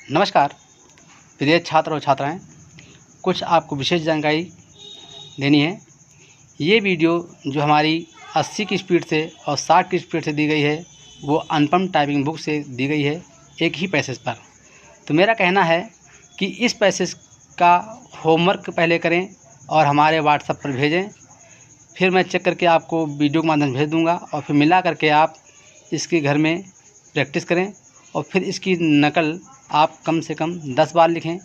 नमस्कार प्रिय छात्र और छात्राएं, कुछ आपको विशेष जानकारी देनी है। ये वीडियो जो हमारी 80 की स्पीड से और 60 की स्पीड से दी गई है वो अनुपम टाइपिंग बुक से दी गई है, एक ही पैसेज पर। तो मेरा कहना है कि इस पैसेज का होमवर्क पहले करें और हमारे व्हाट्सएप पर भेजें, फिर मैं चेक करके आपको वीडियो के माध्यम से भेज दूँगा और फिर मिला करके आप इसके घर में प्रैक्टिस करें और फिर इसकी नकल आप कम से कम 10 बार लिखें।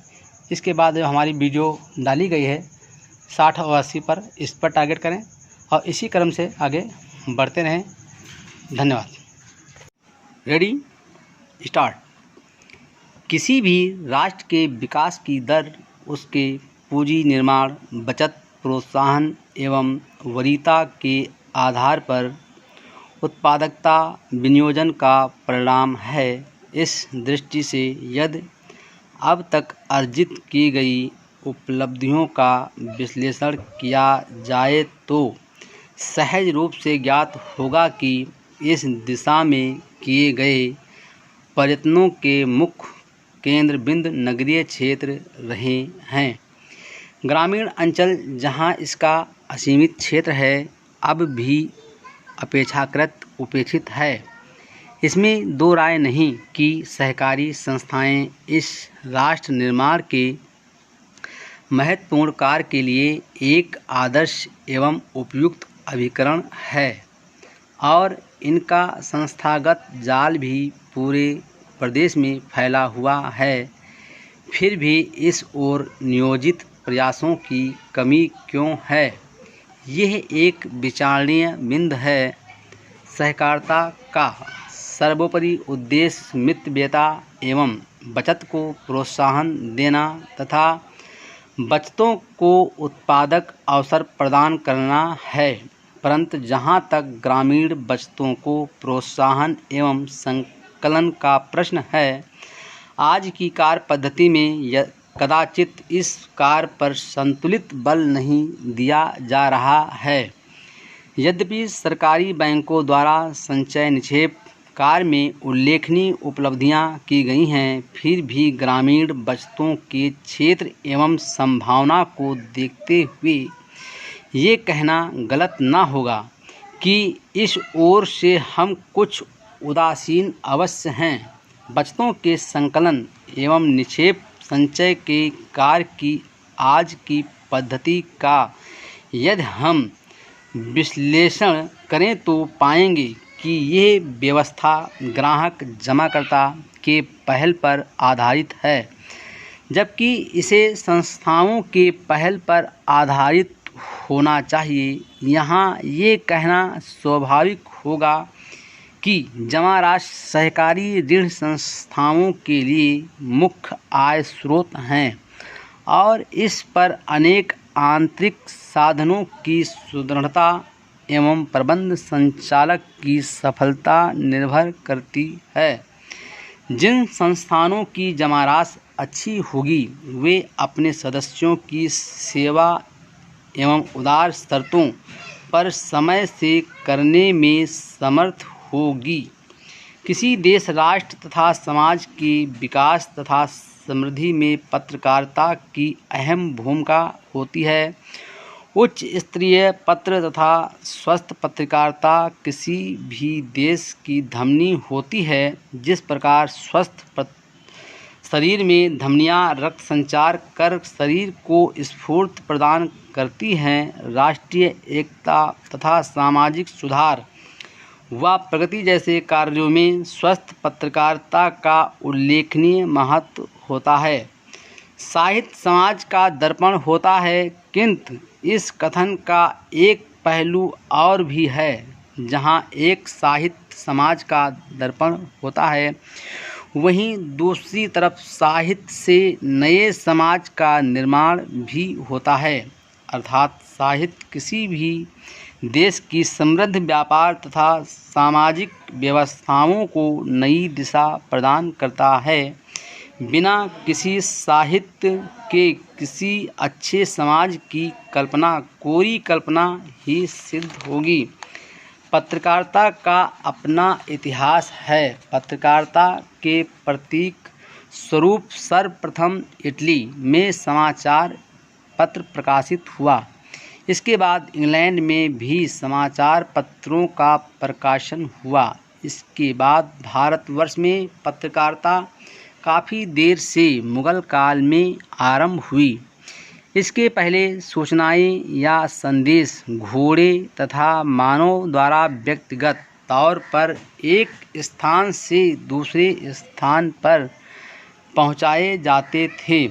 इसके बाद जो हमारी वीडियो डाली गई है 60 और 80 पर, इस पर टारगेट करें और इसी क्रम से आगे बढ़ते रहें। धन्यवाद। Ready, start. किसी भी राष्ट्र के विकास की दर उसके पूंजी निर्माण, बचत, प्रोत्साहन एवं वरीयता के आधार पर उत्पादकता विनियोजन का परिणाम है। इस दृष्टि से यदि अब तक अर्जित की गई उपलब्धियों का विश्लेषण किया जाए तो सहज रूप से ज्ञात होगा कि इस दिशा में किए गए प्रयत्नों के मुख्य केंद्र बिंदु नगरीय क्षेत्र रहे हैं। ग्रामीण अंचल, जहां इसका असीमित क्षेत्र है, अब भी अपेक्षाकृत उपेक्षित है। इसमें दो राय नहीं कि सहकारी संस्थाएं इस राष्ट्र निर्माण के महत्वपूर्ण कार्य के लिए एक आदर्श एवं उपयुक्त अभिकरण है और इनका संस्थागत जाल भी पूरे प्रदेश में फैला हुआ है। फिर भी इस ओर नियोजित प्रयासों की कमी क्यों है, यह एक विचारणीय बिंदु है। सहकारिता का सर्वोपरि उद्देश्य मितव्ययता एवं बचत को प्रोत्साहन देना तथा बचतों को उत्पादक अवसर प्रदान करना है। परंतु जहां तक ग्रामीण बचतों को प्रोत्साहन एवं संकलन का प्रश्न है, आज की कार्य पद्धति में कदाचित इस कार्य पर संतुलित बल नहीं दिया जा रहा है। यद्यपि सरकारी बैंकों द्वारा संचय निक्षेप कार्य में उल्लेखनीय उपलब्धियां की गई हैं, फिर भी ग्रामीण बचतों के क्षेत्र एवं संभावना को देखते हुए ये कहना गलत न होगा कि इस ओर से हम कुछ उदासीन अवश्य हैं। बचतों के संकलन एवं निक्षेप संचय के कार्य की आज की पद्धति का यदि हम विश्लेषण करें तो पाएंगे कि ये व्यवस्था ग्राहक जमाकर्ता के पहल पर आधारित है, जबकि इसे संस्थाओं के पहल पर आधारित होना चाहिए। यहाँ ये कहना स्वाभाविक होगा कि जमा राशि सहकारी ऋण संस्थाओं के लिए मुख्य आय स्रोत हैं और इस पर अनेक आंतरिक साधनों की सुदृढ़ता एवं प्रबंध संचालक की सफलता निर्भर करती है। जिन संस्थानों की जमा राशि अच्छी होगी वे अपने सदस्यों की सेवा एवं उदार शर्तों पर समय से करने में समर्थ होगी। किसी देश, राष्ट्र तथा समाज के विकास तथा समृद्धि में पत्रकारिता की अहम भूमिका होती है। उच्च स्तरीय पत्र तथा स्वस्थ पत्रकारिता किसी भी देश की धमनी होती है। जिस प्रकार स्वस्थ शरीर में धमनियां रक्त संचार कर शरीर को स्फूर्ति प्रदान करती हैं, राष्ट्रीय एकता तथा सामाजिक सुधार व प्रगति जैसे कार्यों में स्वस्थ पत्रकारिता का उल्लेखनीय महत्व होता है। साहित्य समाज का दर्पण होता है, किंतु इस कथन का एक पहलू और भी है। जहां एक साहित्य समाज का दर्पण होता है, वहीं दूसरी तरफ साहित्य से नए समाज का निर्माण भी होता है। अर्थात साहित्य किसी भी देश की समृद्ध व्यापार तथा सामाजिक व्यवस्थाओं को नई दिशा प्रदान करता है। बिना किसी साहित्य के किसी अच्छे समाज की कल्पना कोरी कल्पना ही सिद्ध होगी। पत्रकारिता का अपना इतिहास है। पत्रकारिता के प्रतीक स्वरूप सर्वप्रथम इटली में समाचार पत्र प्रकाशित हुआ। इसके बाद इंग्लैंड में भी समाचार पत्रों का प्रकाशन हुआ। इसके बाद भारतवर्ष में पत्रकारिता काफ़ी देर से मुगल काल में आरंभ हुई। इसके पहले सूचनाएं या संदेश घोड़े तथा मानव द्वारा व्यक्तिगत तौर पर एक स्थान से दूसरे स्थान पर पहुंचाए जाते थे।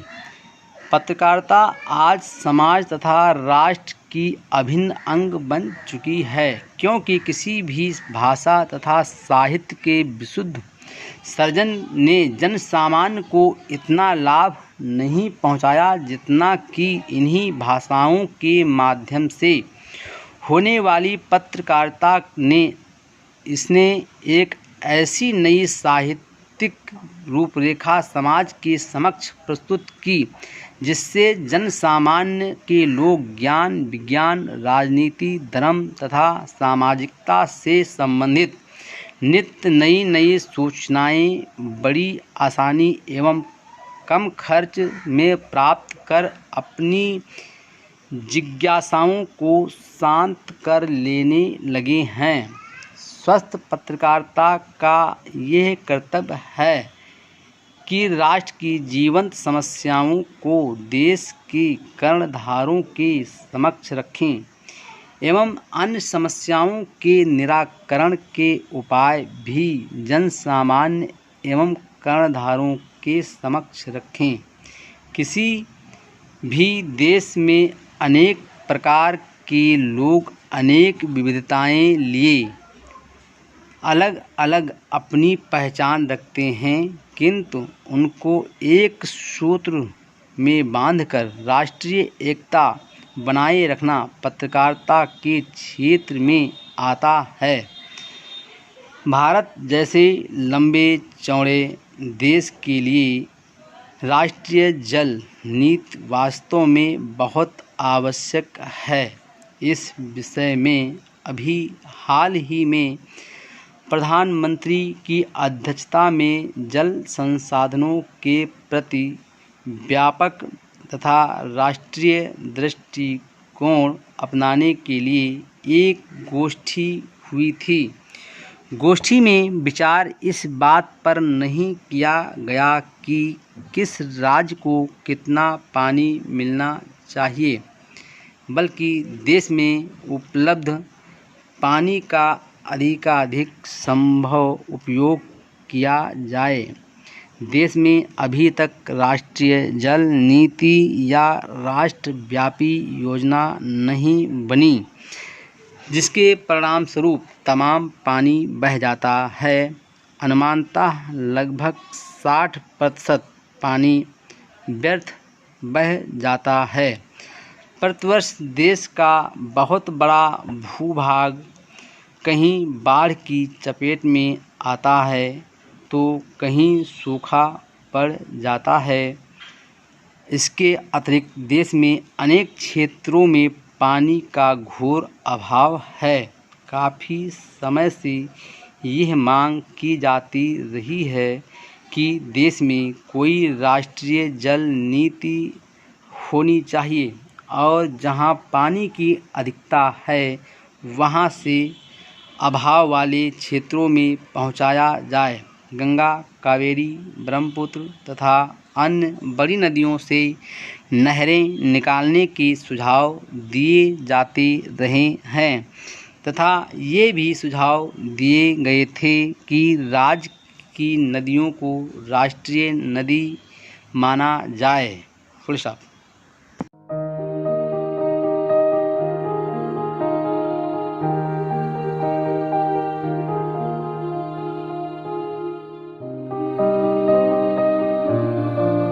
पत्रकारिता आज समाज तथा राष्ट्र की अभिन्न अंग बन चुकी है, क्योंकि किसी भी भाषा तथा साहित्य के विशुद्ध सर्जन ने जन सामान्य को इतना लाभ नहीं पहुंचाया जितना कि इन्हीं भाषाओं के माध्यम से होने वाली पत्रकारिता ने। इसने एक ऐसी नई साहित्यिक रूपरेखा समाज के समक्ष प्रस्तुत की जिससे जन सामान्य के लोग ज्ञान, विज्ञान, राजनीति, धर्म तथा सामाजिकता से संबंधित नित्य नई सूचनाएं बड़ी आसानी एवं कम खर्च में प्राप्त कर अपनी जिज्ञासाओं को शांत कर लेने लगे हैं। स्वस्थ पत्रकारिता का यह कर्तव्य है कि राष्ट्र की जीवंत समस्याओं को देश के कर्णधारों के समक्ष रखें एवं अन्य समस्याओं के निराकरण के उपाय भी जन सामान्य एवं कर्णधारों के समक्ष रखें। किसी भी देश में अनेक प्रकार के लोग अनेक विविधताएं लिए अलग अलग अपनी पहचान रखते हैं, किंतु उनको एक सूत्र में बांधकर राष्ट्रीय एकता बनाए रखना पत्रकारिता के क्षेत्र में आता है। भारत जैसे लंबे चौड़े देश के लिए राष्ट्रीय जल नीति वास्तव में बहुत आवश्यक है। इस विषय में अभी हाल ही में प्रधानमंत्री की अध्यक्षता में जल संसाधनों के प्रति व्यापक तथा राष्ट्रीय दृष्टिकोण अपनाने के लिए एक गोष्ठी हुई थी। गोष्ठी में विचार इस बात पर नहीं किया गया कि किस राज्य को कितना पानी मिलना चाहिए, बल्कि देश में उपलब्ध पानी का अधिकाधिक संभव उपयोग किया जाए। देश में अभी तक राष्ट्रीय जल नीति या राष्ट्रव्यापी योजना नहीं बनी, जिसके परिणाम स्वरूप तमाम पानी बह जाता है। अनुमानतः लगभग 60% पानी व्यर्थ बह जाता है। प्रतिवर्ष देश का बहुत बड़ा भूभाग कहीं बाढ़ की चपेट में आता है तो कहीं सूखा पड़ जाता है। इसके अतिरिक्त देश में अनेक क्षेत्रों में पानी का घोर अभाव है। काफ़ी समय से यह मांग की जाती रही है कि देश में कोई राष्ट्रीय जल नीति होनी चाहिए और जहां पानी की अधिकता है वहां से अभाव वाले क्षेत्रों में पहुंचाया जाए। गंगा, कावेरी, ब्रह्मपुत्र तथा अन्य बड़ी नदियों से नहरें निकालने के सुझाव दिए जाते रहे हैं तथा ये भी सुझाव दिए गए थे कि राज्य की नदियों को राष्ट्रीय नदी माना जाए। Full stop.